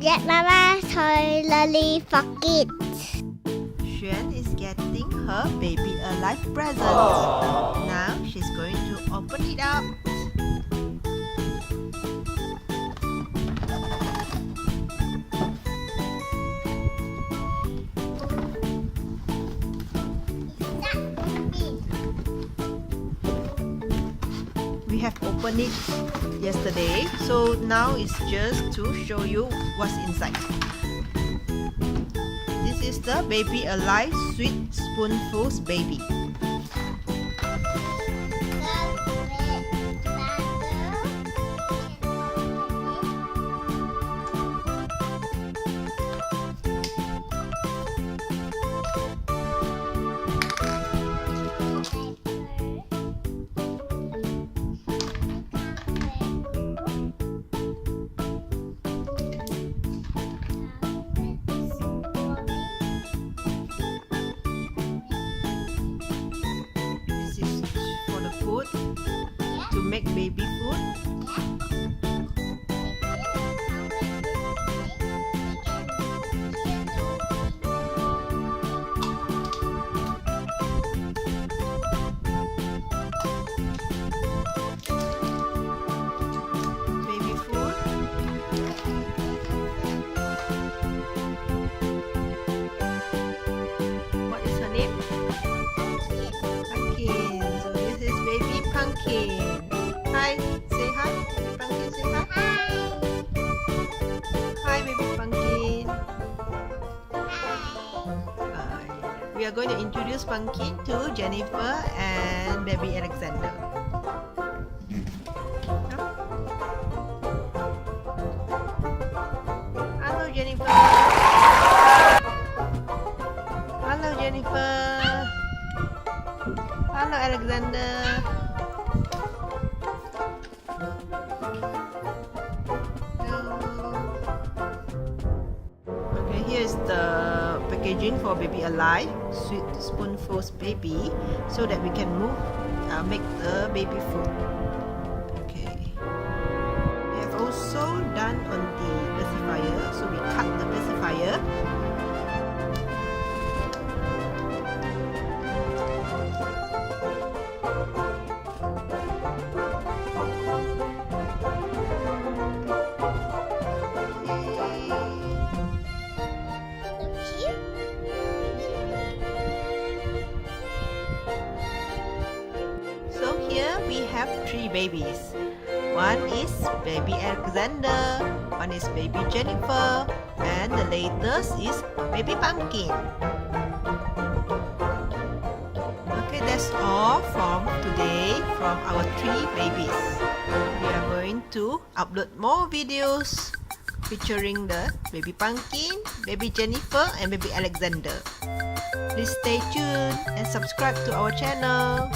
Get Mama Toy Lolly for Kids. Xuen is getting her baby alive present. Now she's going to open it up. We have opened it yesterday, so now it's just to show you what's inside. This is the baby alive sweet Spoonful's baby. Food to make baby food. Baby food. What is her name? Pumpkin. So this is baby Pumpkin. Hi, say hi. Baby Pumpkin, say hi. Hi, baby Pumpkin. Hi. We are going to introduce Pumpkin to Jennifer and baby Alexander. Hello, Jennifer. Hello, Jennifer. Hello, Alexander. Okay, here is the packaging for baby alive, sweet Spoonful's baby, so that we can make the baby food. Okay. We have also done on the pacifier, so we cut the pacifier. So here we have 3 babies. One is baby Alexander, one is baby Jennifer, and the latest is baby Pumpkin. Okay, that's all from today from our 3 babies. We are going to upload more videos featuring the baby Pumpkin, baby Jennifer, and baby Alexander. Please stay tuned and subscribe to our channel.